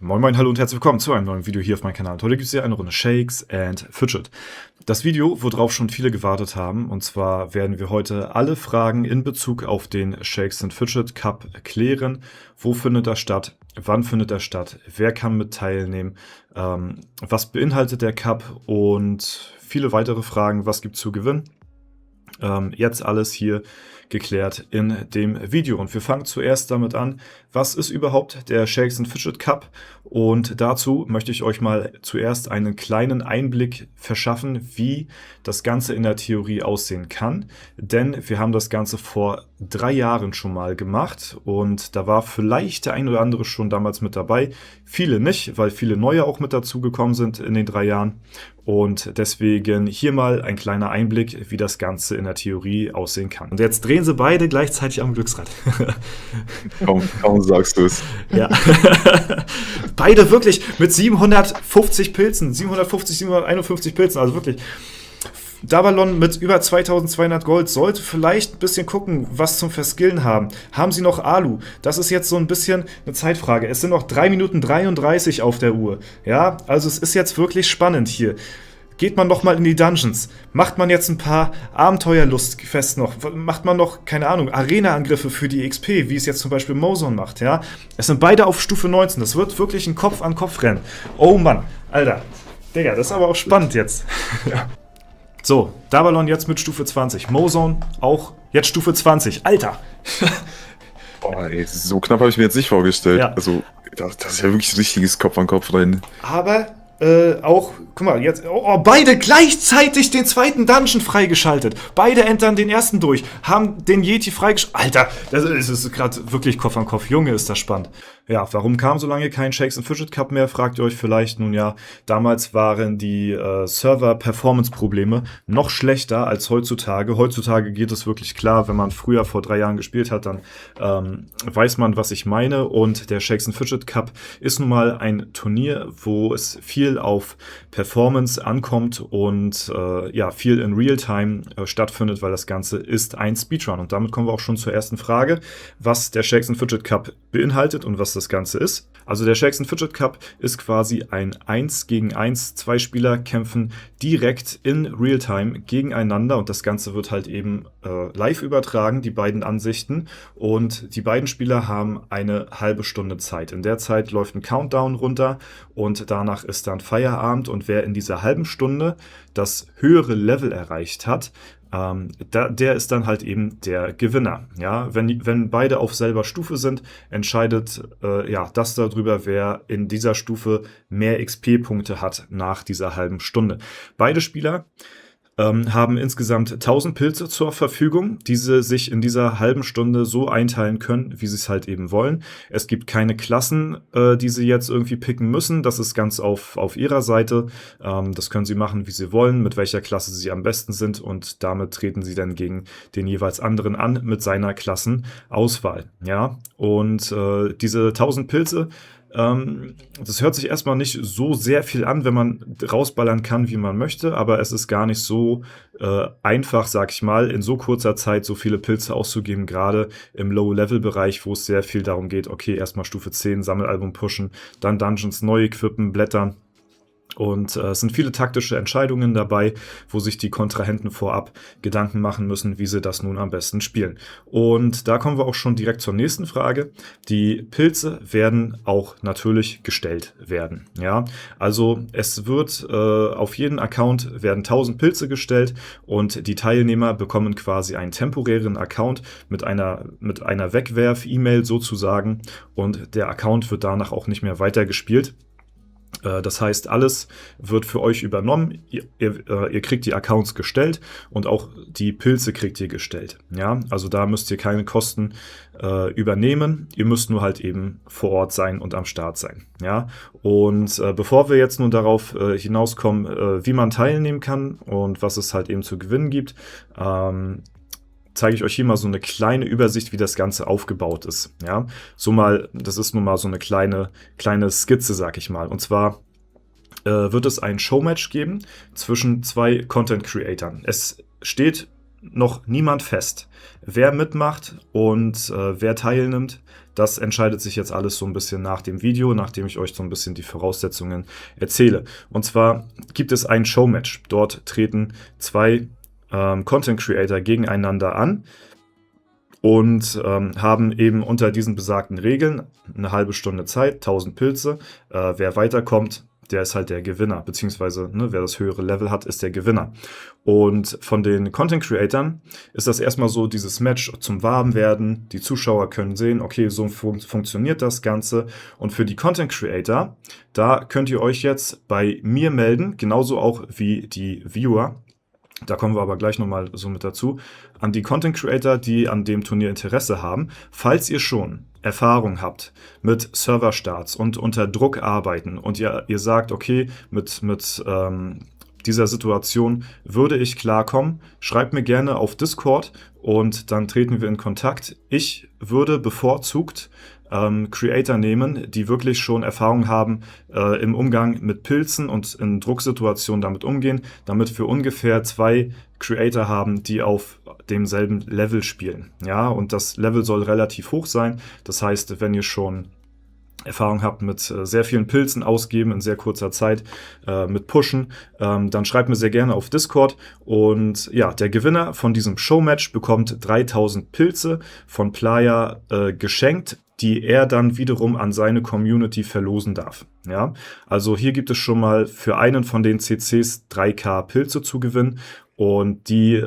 Moin Moin, hallo und herzlich willkommen zu einem neuen Video hier auf meinem Kanal. Heute gibt es hier eine Runde Shakes and Fidget. Das Video, worauf schon viele gewartet haben, und zwar werden wir heute alle Fragen in Bezug auf den Shakes and Fidget Cup klären. Wo findet er statt? Wann findet er statt? Wer kann mit teilnehmen? Was beinhaltet der Cup? Und viele weitere Fragen. Was gibt es zu gewinnen? Jetzt alles hier geklärt in dem Video. Und wir fangen zuerst damit an, was ist überhaupt der Shakes and Fidget Cup? Und dazu möchte ich euch mal zuerst einen kleinen Einblick verschaffen, wie das Ganze in der Theorie aussehen kann. Denn wir haben das Ganze vor 3 Jahren schon mal gemacht und da war vielleicht der ein oder andere schon damals mit dabei. Viele nicht, weil viele neue auch mit dazu gekommen sind in den 3 Jahren. Und deswegen hier mal ein kleiner Einblick, wie das Ganze in der Theorie aussehen kann. Und jetzt drehen sie beide gleichzeitig am Glücksrad. Kaum sagst du es. Ja. Beide wirklich mit 750 Pilzen, 750, 751 Pilzen, also wirklich. Dabalon mit über 2200 Gold sollte vielleicht ein bisschen gucken, was zum Verskillen haben. Haben sie noch Alu? Das ist jetzt so ein bisschen eine Zeitfrage. Es sind noch 3 Minuten 33 auf der Uhr. Ja, also es ist jetzt wirklich spannend hier. Geht man noch mal in die Dungeons? Macht man jetzt ein paar Abenteuerlustfest noch? Macht man noch, keine Ahnung, Arena-Angriffe für die XP, wie es jetzt zum Beispiel Mozon macht, ja? Es sind beide auf Stufe 19. Das wird wirklich ein Kopf-an-Kopf-Rennen. Oh Mann, Alter. Digga, das ist aber auch spannend jetzt. Ja. So, Dabalon jetzt mit Stufe 20. Mozon auch jetzt Stufe 20. Alter! Boah, ey, so knapp habe ich mir jetzt nicht vorgestellt. Ja. Also, das ist ja wirklich ein richtiges Kopf-an-Kopf-Rennen. Aber auch, guck mal, jetzt, beide gleichzeitig den zweiten Dungeon freigeschaltet. Beide entern den ersten durch, haben den Yeti freigeschaltet. Alter, das ist gerade wirklich Kopf an Kopf. Junge, ist das spannend. Ja, warum kam so lange kein Shakes and Fidget Cup mehr, fragt ihr euch vielleicht. Nun ja, damals waren die Server-Performance-Probleme noch schlechter als heutzutage. Heutzutage geht es wirklich klar, wenn man früher vor 3 Jahren gespielt hat, dann weiß man, was ich meine. Und der Shakes and Fidget Cup ist nun mal ein Turnier, wo es viel auf Performance ankommt und ja, viel in Realtime stattfindet, weil das Ganze ist ein Speedrun. Und damit kommen wir auch schon zur ersten Frage, was der Shakes and Fidget Cup beinhaltet und was das Ganze ist. Also der Shakes and Fidget Cup ist quasi ein 1 gegen 1. 2 Spieler kämpfen direkt in Realtime gegeneinander und das Ganze wird halt eben live übertragen, die beiden Ansichten. Und die beiden Spieler haben eine halbe Stunde Zeit. In der Zeit läuft ein Countdown runter und danach ist dann Feierabend. Und wer in dieser halben Stunde das höhere Level erreicht hat, der ist dann halt eben der Gewinner. Ja, wenn beide auf selber Stufe sind, entscheidet ja das darüber, wer in dieser Stufe mehr XP-Punkte hat nach dieser halben Stunde. Beide Spieler haben insgesamt 1000 Pilze zur Verfügung, die sie sich in dieser halben Stunde so einteilen können, wie sie es halt eben wollen. Es gibt keine Klassen, die sie jetzt irgendwie picken müssen. Das ist ganz auf ihrer Seite. Das können sie machen, wie sie wollen, mit welcher Klasse sie am besten sind und damit treten sie dann gegen den jeweils anderen an mit seiner Klassenauswahl. Ja, und diese 1000 Pilze, das hört sich erstmal nicht so sehr viel an, wenn man rausballern kann, wie man möchte, aber es ist gar nicht so einfach, sag ich mal, in so kurzer Zeit so viele Pilze auszugeben, gerade im Low-Level-Bereich, wo es sehr viel darum geht, okay, erstmal Stufe 10, Sammelalbum pushen, dann Dungeons neu equippen, blättern. Und es sind viele taktische Entscheidungen dabei, wo sich die Kontrahenten vorab Gedanken machen müssen, wie sie das nun am besten spielen. Und da kommen wir auch schon direkt zur nächsten Frage. Die Pilze werden auch natürlich gestellt werden. Ja, also es wird auf jeden Account werden 1000 Pilze gestellt und die Teilnehmer bekommen quasi einen temporären Account mit einer Wegwerf-E-Mail sozusagen und der Account wird danach auch nicht mehr weitergespielt. Das heißt, alles wird für euch übernommen. Ihr kriegt die Accounts gestellt und auch die Pilze kriegt ihr gestellt. Ja, also da müsst ihr keine Kosten übernehmen. Ihr müsst nur halt eben vor Ort sein und am Start sein. Ja, und bevor wir jetzt nun darauf hinauskommen, wie man teilnehmen kann und was es halt eben zu gewinnen gibt, zeige ich euch hier mal so eine kleine Übersicht, wie das Ganze aufgebaut ist. Ja, das ist nun mal so eine kleine Skizze, sag ich mal. Und zwar wird es ein Showmatch geben zwischen 2 Content-Creatern. Es steht noch niemand fest. Wer mitmacht und wer teilnimmt, das entscheidet sich jetzt alles so ein bisschen nach dem Video, nachdem ich euch so ein bisschen die Voraussetzungen erzähle. Und zwar gibt es ein Showmatch. Dort treten zwei Content Creator gegeneinander an und haben eben unter diesen besagten Regeln eine halbe Stunde Zeit, 1000 Pilze. Wer weiterkommt, der ist halt der Gewinner, beziehungsweise wer das höhere Level hat, ist der Gewinner. Und von den Content Creatern ist das erstmal so dieses Match zum Warmwerden. Die Zuschauer können sehen, okay, so funktioniert das Ganze. Und für die Content Creator, da könnt ihr euch jetzt bei mir melden, genauso auch wie die Viewer. Da kommen wir aber gleich nochmal so mit dazu. An die Content Creator, die an dem Turnier Interesse haben, falls ihr schon Erfahrung habt mit Serverstarts und unter Druck arbeiten und ihr sagt, okay, mit dieser Situation würde ich klarkommen, schreibt mir gerne auf Discord und dann treten wir in Kontakt. Ich würde bevorzugt Creator nehmen, die wirklich schon Erfahrung haben im Umgang mit Pilzen und in Drucksituationen damit umgehen, damit wir ungefähr 2 Creator haben, die auf demselben Level spielen. Ja, und das Level soll relativ hoch sein. Das heißt, wenn ihr schon Erfahrung habt mit sehr vielen Pilzen ausgeben in sehr kurzer Zeit, mit Pushen, dann schreibt mir sehr gerne auf Discord. Und ja, der Gewinner von diesem Showmatch bekommt 3000 Pilze von Playa geschenkt, die er dann wiederum an seine Community verlosen darf. Ja, also hier gibt es schon mal für einen von den CCs 3k Pilze zu gewinnen und die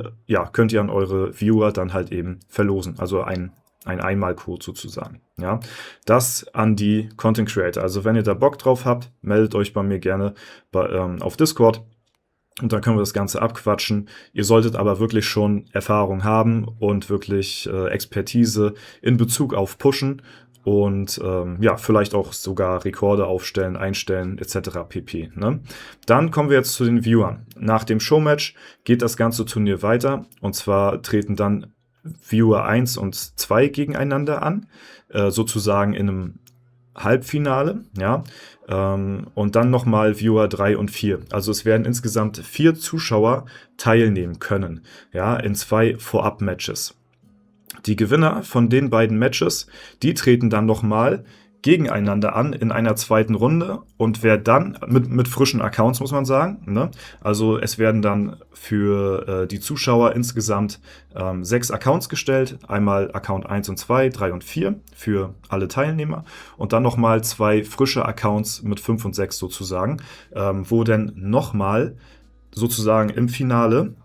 könnt ihr an eure Viewer dann halt eben verlosen. Also ein Einmalcode sozusagen. Ja, das an die Content Creator. Also wenn ihr da Bock drauf habt, meldet euch bei mir gerne auf Discord. Und dann können wir das Ganze abquatschen. Ihr solltet aber wirklich schon Erfahrung haben und wirklich Expertise in Bezug auf Pushen und vielleicht auch sogar Rekorde aufstellen, einstellen etc. pp. Ne? Dann kommen wir jetzt zu den Viewern. Nach dem Showmatch geht das ganze Turnier weiter und zwar treten dann Viewer 1 und 2 gegeneinander an, sozusagen in einem Halbfinale, ja, und dann nochmal Viewer 3 und 4. Also es werden insgesamt 4 Zuschauer teilnehmen können, ja, in 2 Vorab-Matches. Die Gewinner von den beiden Matches, die treten dann nochmal gegeneinander an in einer zweiten Runde und wer dann, mit frischen Accounts muss man sagen, ne? Also es werden dann für die Zuschauer insgesamt 6 Accounts gestellt, einmal Account 1 und 2, 3 und 4 für alle Teilnehmer und dann nochmal 2 frische Accounts mit 5 und 6 sozusagen, wo dann nochmal sozusagen im Finale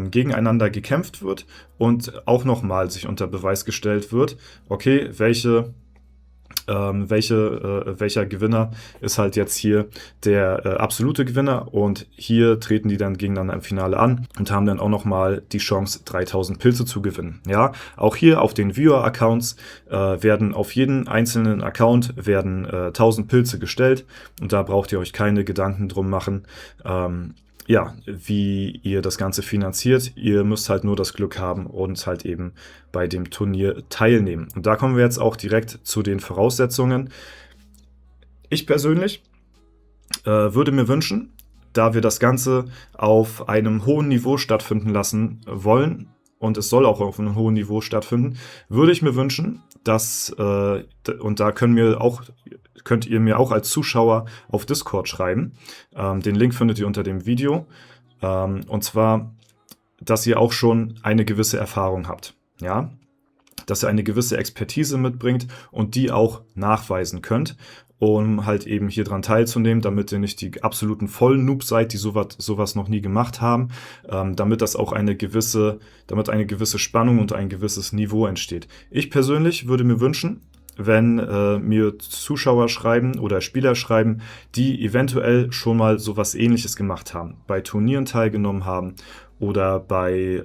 gegeneinander gekämpft wird und auch nochmal sich unter Beweis gestellt wird, okay, welcher Gewinner ist halt jetzt hier der absolute Gewinner und hier treten die dann gegeneinander im Finale an und haben dann auch nochmal die Chance 3000 Pilze zu gewinnen. Ja, auch hier auf den Viewer-Accounts werden auf jeden einzelnen Account 1000 Pilze gestellt und da braucht ihr euch keine Gedanken drum machen, wie ihr das Ganze finanziert. Ihr müsst halt nur das Glück haben und halt eben bei dem Turnier teilnehmen. Und da kommen wir jetzt auch direkt zu den Voraussetzungen. Ich persönlich würde mir wünschen, da wir das Ganze auf einem hohen Niveau stattfinden lassen wollen, und es soll auch auf einem hohen Niveau stattfinden, würde ich mir wünschen, dass, und da könnt ihr mir auch als Zuschauer auf Discord schreiben. Den Link findet ihr unter dem Video. Und zwar, dass ihr auch schon eine gewisse Erfahrung habt. Ja? Dass ihr eine gewisse Expertise mitbringt und die auch nachweisen könnt, um halt eben hier dran teilzunehmen, damit ihr nicht die absoluten vollen Noobs seid, die sowas noch nie gemacht haben, damit eine gewisse Spannung und ein gewisses Niveau entsteht. Ich persönlich würde mir wünschen, wenn mir Zuschauer schreiben oder Spieler schreiben, die eventuell schon mal sowas Ähnliches gemacht haben, bei Turnieren teilgenommen haben oder bei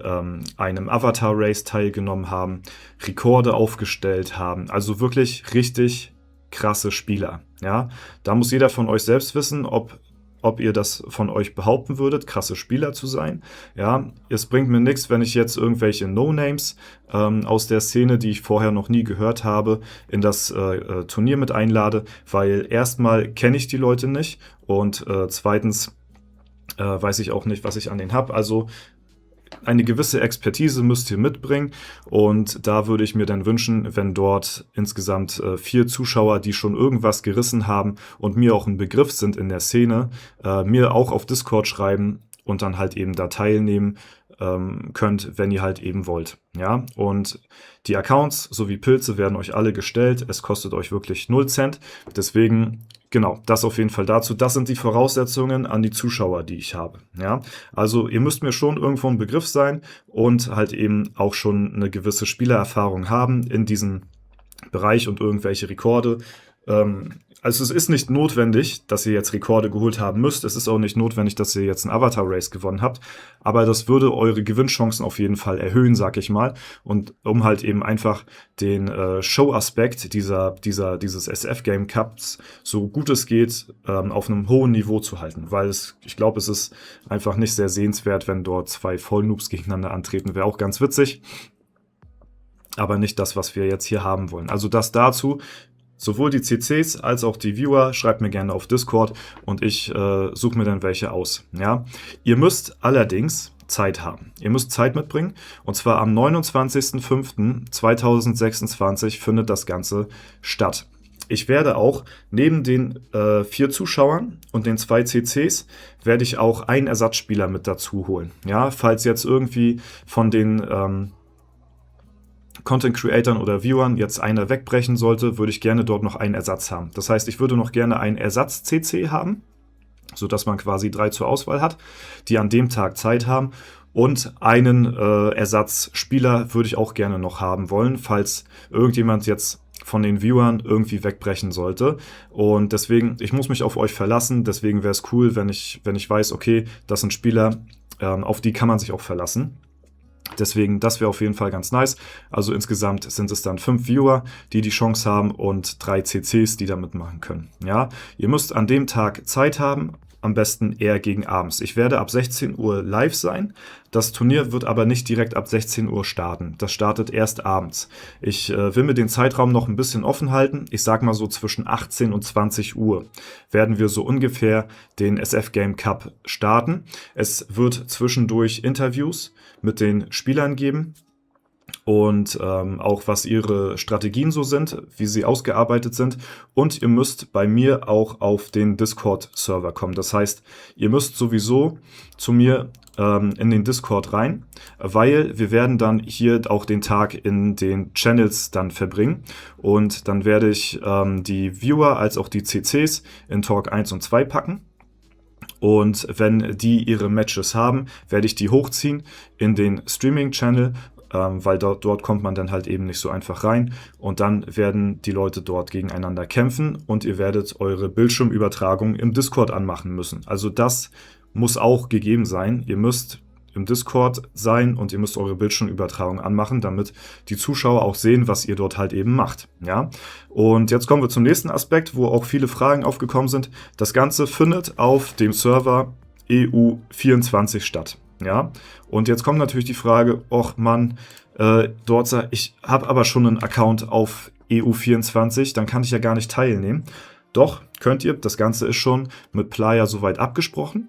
einem Avatar-Race teilgenommen haben, Rekorde aufgestellt haben, also wirklich richtig krasse Spieler. Ja? Da muss jeder von euch selbst wissen, ob ihr das von euch behaupten würdet, krasse Spieler zu sein. Ja, es bringt mir nichts, wenn ich jetzt irgendwelche No-Names aus der Szene, die ich vorher noch nie gehört habe, in das Turnier mit einlade, weil erstmal kenne ich die Leute nicht und zweitens weiß ich auch nicht, was ich an denen habe. Also eine gewisse Expertise müsst ihr mitbringen und da würde ich mir dann wünschen, wenn dort insgesamt 4 Zuschauer, die schon irgendwas gerissen haben und mir auch ein Begriff sind in der Szene, mir auch auf Discord schreiben und dann halt eben da teilnehmen könnt, wenn ihr halt eben wollt. Ja, und die Accounts sowie Pilze werden euch alle gestellt. Es kostet euch wirklich 0 Cent. Deswegen, genau, das auf jeden Fall dazu. Das sind die Voraussetzungen an die Zuschauer, die ich habe. Ja, also ihr müsst mir schon irgendwo ein Begriff sein und halt eben auch schon eine gewisse Spielererfahrung haben in diesem Bereich und irgendwelche Rekorde. Also es ist nicht notwendig, dass ihr jetzt Rekorde geholt haben müsst. Es ist auch nicht notwendig, dass ihr jetzt ein Avatar-Race gewonnen habt. Aber das würde eure Gewinnchancen auf jeden Fall erhöhen, sag ich mal. Und um halt eben einfach den Show-Aspekt dieses SF-Game Cups so gut es geht auf einem hohen Niveau zu halten. Weil ich glaube, es ist einfach nicht sehr sehenswert, wenn dort 2 Vollnoobs gegeneinander antreten. Wäre auch ganz witzig. Aber nicht das, was wir jetzt hier haben wollen. Also das dazu. Sowohl die CCs als auch die Viewer, schreibt mir gerne auf Discord und ich suche mir dann welche aus. Ja? Ihr müsst allerdings Zeit haben. Ihr müsst Zeit mitbringen und zwar am 29.05.2026 findet das Ganze statt. Ich werde auch neben den 4 Zuschauern und den 2 CCs werde ich auch einen Ersatzspieler mit dazu holen. Ja? Falls jetzt irgendwie von den Content-Creatern oder Viewern jetzt einer wegbrechen sollte, würde ich gerne dort noch einen Ersatz haben. Das heißt, ich würde noch gerne einen Ersatz-CC haben, sodass man quasi 3 zur Auswahl hat, die an dem Tag Zeit haben. Und einen Ersatzspieler würde ich auch gerne noch haben wollen, falls irgendjemand jetzt von den Viewern irgendwie wegbrechen sollte. Und deswegen, ich muss mich auf euch verlassen. Deswegen wäre es cool, wenn ich weiß, okay, das sind Spieler, auf die kann man sich auch verlassen. Deswegen, das wäre auf jeden Fall ganz nice. Also insgesamt sind es dann 5 Viewer, die Chance haben und 3 CCs, die da mitmachen können. Ja, ihr müsst an dem Tag Zeit haben, am besten eher gegen abends. Ich werde ab 16 Uhr live sein. Das Turnier wird aber nicht direkt ab 16 Uhr starten. Das startet erst abends. Ich will mir den Zeitraum noch ein bisschen offen halten. Ich sag mal so zwischen 18 und 20 Uhr werden wir so ungefähr den SF Game Cup starten. Es wird zwischendurch Interviews mit den Spielern geben. Und auch was ihre Strategien so sind, wie sie ausgearbeitet sind. Und ihr müsst bei mir auch auf den Discord-Server kommen. Das heißt, ihr müsst sowieso zu mir in den Discord rein, weil wir werden dann hier auch den Tag in den Channels dann verbringen. Und dann werde ich die Viewer als auch die CCs in Talk 1 und 2 packen. Und wenn die ihre Matches haben, werde ich die hochziehen in den Streaming-Channel, weil dort kommt man dann halt eben nicht so einfach rein und dann werden die Leute dort gegeneinander kämpfen und ihr werdet eure Bildschirmübertragung im Discord anmachen müssen. Also das muss auch gegeben sein. Ihr müsst im Discord sein und ihr müsst eure Bildschirmübertragung anmachen, damit die Zuschauer auch sehen, was ihr dort halt eben macht. Ja? Und jetzt kommen wir zum nächsten Aspekt, wo auch viele Fragen aufgekommen sind. Das Ganze findet auf dem Server EU24 statt. Ja, und jetzt kommt natürlich die Frage, och Mann, ich habe aber schon einen Account auf EU24, dann kann ich ja gar nicht teilnehmen. Doch, könnt ihr, das Ganze ist schon mit Playa soweit abgesprochen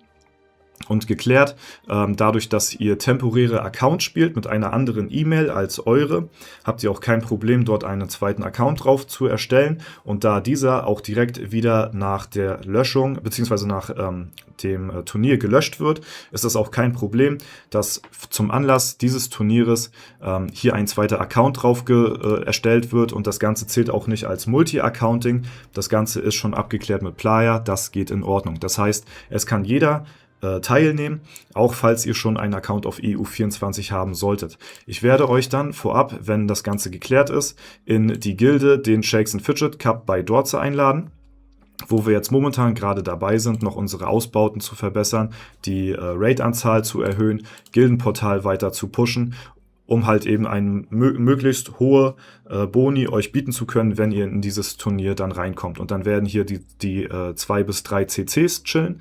und geklärt. Dadurch, dass ihr temporäre Accounts spielt mit einer anderen E-Mail als eure, habt ihr auch kein Problem, dort einen zweiten Account drauf zu erstellen. Und da dieser auch direkt wieder nach der Löschung bzw. nach dem Turnier gelöscht wird, ist das auch kein Problem, dass zum Anlass dieses Turnieres hier ein zweiter Account drauf erstellt wird und das Ganze zählt auch nicht als Multi-Accounting. Das Ganze ist schon abgeklärt mit Playa, das geht in Ordnung. Das heißt, es kann jeder teilnehmen, auch falls ihr schon einen Account auf EU24 haben solltet. Ich werde euch dann vorab, wenn das Ganze geklärt ist, in die Gilde, den Shakes and Fidget Cup bei Dorze einladen, wo wir jetzt momentan gerade dabei sind, noch unsere Ausbauten zu verbessern, die Raid-Anzahl zu erhöhen, Gildenportal weiter zu pushen, um halt eben eine möglichst hohe Boni euch bieten zu können, wenn ihr in dieses Turnier dann reinkommt. Und dann werden hier die 2 bis 3 CCs chillen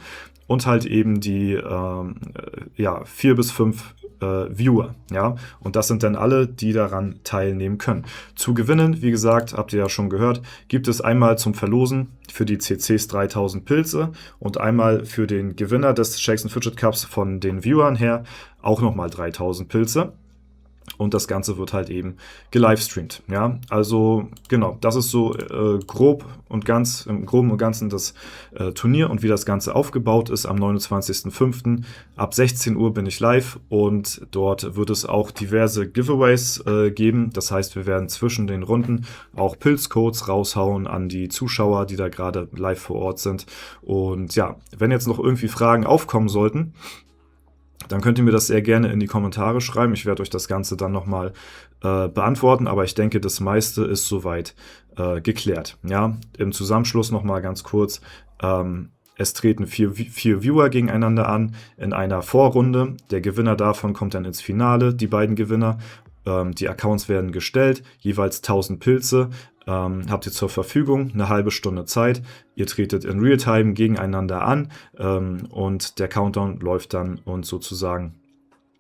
und halt eben die 4 bis 5 Viewer, ja, und das sind dann alle, die daran teilnehmen können. Zu gewinnen, wie gesagt, habt ihr ja schon gehört, gibt es einmal zum Verlosen für die CCs 3000 Pilze und einmal für den Gewinner des Shakes & Fidget Cups von den Viewern her auch nochmal 3000 Pilze. Und das Ganze wird halt eben gelivestreamt. Ja, also genau, das ist so grob und ganz, im Groben und Ganzen das Turnier und wie das Ganze aufgebaut ist. Am 29.05. ab 16 Uhr bin ich live und dort wird es auch diverse Giveaways geben. Das heißt, wir werden zwischen den Runden auch Pilzcodes raushauen an die Zuschauer, die da gerade live vor Ort sind. Und ja, wenn jetzt noch irgendwie Fragen aufkommen sollten, dann könnt ihr mir das sehr gerne in die Kommentare schreiben. Ich werde euch das Ganze dann nochmal beantworten, aber ich denke, das meiste ist soweit geklärt. Ja, im Zusammenschluss nochmal ganz kurz. Es treten vier Viewer gegeneinander an in einer Vorrunde. Der Gewinner davon kommt dann ins Finale, die beiden Gewinner. Die Accounts werden gestellt, jeweils 1000 Pilze. Habt ihr zur Verfügung, eine halbe Stunde Zeit. Ihr tretet in Realtime gegeneinander an und der Countdown läuft dann und sozusagen,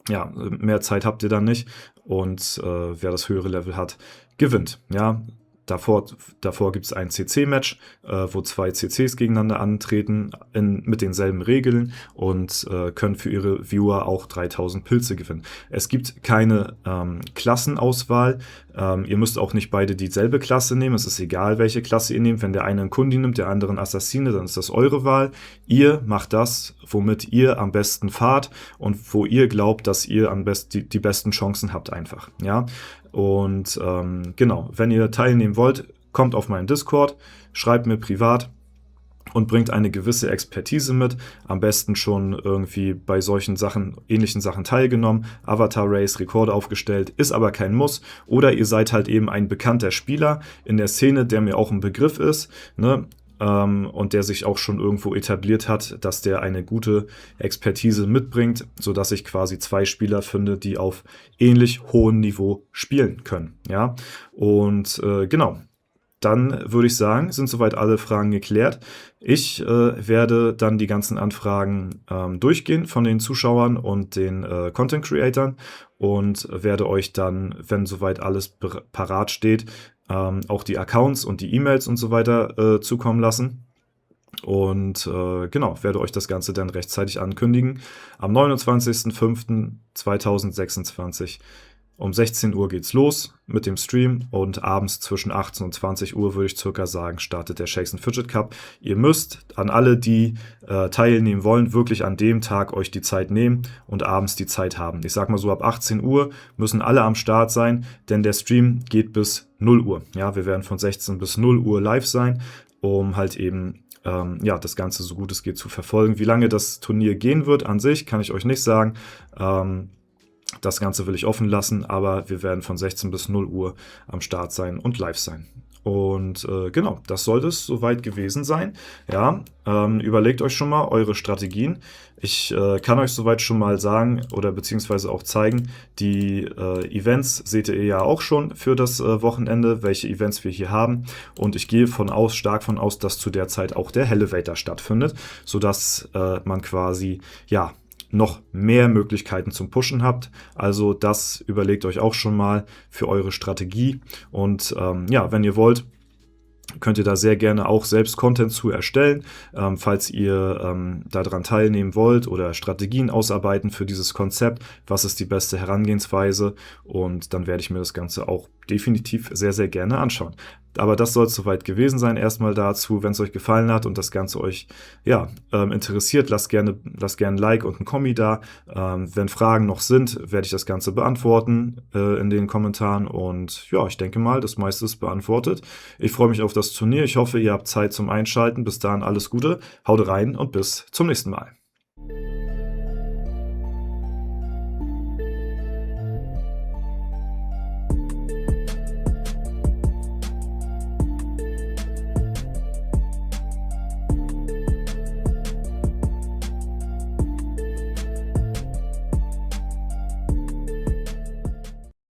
ja, mehr Zeit habt ihr dann nicht und wer das höhere Level hat, gewinnt. Ja, davor gibt es ein CC-Match, wo 2 CCs gegeneinander antreten mit denselben Regeln und können für ihre Viewer auch 3000 Pilze gewinnen. Es gibt keine Klassenauswahl. Ihr müsst auch nicht beide dieselbe Klasse nehmen. Es ist egal, welche Klasse ihr nehmt. Wenn der eine einen Kundi nimmt, der andere einen Assassine, dann ist das eure Wahl. Ihr macht das, womit ihr am besten fahrt und wo ihr glaubt, dass ihr die besten Chancen habt einfach. Ja. Und genau, wenn ihr teilnehmen wollt, kommt auf meinen Discord, schreibt mir privat und bringt eine gewisse Expertise mit. Am besten schon irgendwie bei solchen Sachen, ähnlichen Sachen teilgenommen, Avatar-Race, Rekorde aufgestellt, ist aber kein Muss. Oder ihr seid halt eben ein bekannter Spieler in der Szene, der mir auch ein Begriff ist, ne? Und der sich auch schon irgendwo etabliert hat, dass der eine gute Expertise mitbringt, sodass ich quasi 2 Spieler finde, die auf ähnlich hohem Niveau spielen können. Ja, und genau. Dann würde ich sagen, sind soweit alle Fragen geklärt. Ich werde dann die ganzen Anfragen durchgehen von den Zuschauern und den Content Creatoren und werde euch dann, wenn soweit alles parat steht, auch die Accounts und die E-Mails und so weiter zukommen lassen. Und genau, werde euch das Ganze dann rechtzeitig ankündigen. Am 29.05.2026 um 16 Uhr geht's los mit dem Stream und abends zwischen 18 und 20 Uhr, würde ich circa sagen, startet der Shakes & Fidget Cup. Ihr müsst an alle, die teilnehmen wollen, wirklich an dem Tag euch die Zeit nehmen und abends die Zeit haben. Ich sag mal so, ab 18 Uhr müssen alle am Start sein, denn der Stream geht bis 0 Uhr. Ja, wir werden von 16 bis 0 Uhr live sein, um halt eben ja, das Ganze so gut es geht zu verfolgen. Wie lange das Turnier gehen wird an sich, kann ich euch nicht sagen. Das Ganze will ich offen lassen, aber wir werden von 16 bis 0 Uhr am Start sein und live sein. Und genau, das sollte es soweit gewesen sein. Ja, überlegt euch schon mal eure Strategien. Ich kann euch soweit schon mal sagen oder beziehungsweise auch zeigen, die Events seht ihr ja auch schon für das Wochenende, welche Events wir hier haben. Und ich gehe stark von aus, dass zu der Zeit auch der Elevator stattfindet, sodass man quasi, ja, noch mehr Möglichkeiten zum Pushen habt. Also das überlegt euch auch schon mal für eure Strategie. Und ja, wenn ihr wollt, könnt ihr da sehr gerne auch selbst Content zu erstellen, falls ihr daran teilnehmen wollt oder Strategien ausarbeiten für dieses Konzept. Was ist die beste Herangehensweise? Und dann werde ich mir das Ganze auch definitiv sehr, sehr gerne anschauen. Aber das soll es soweit gewesen sein. Erstmal dazu, wenn es euch gefallen hat und das Ganze euch ja, interessiert, lasst gerne ein Like und ein Kommi da. Wenn Fragen noch sind, werde ich das Ganze beantworten in den Kommentaren. Und ja, ich denke mal, das meiste ist beantwortet. Ich freue mich auf das Turnier. Ich hoffe, ihr habt Zeit zum Einschalten. Bis dahin alles Gute, haut rein und bis zum nächsten Mal.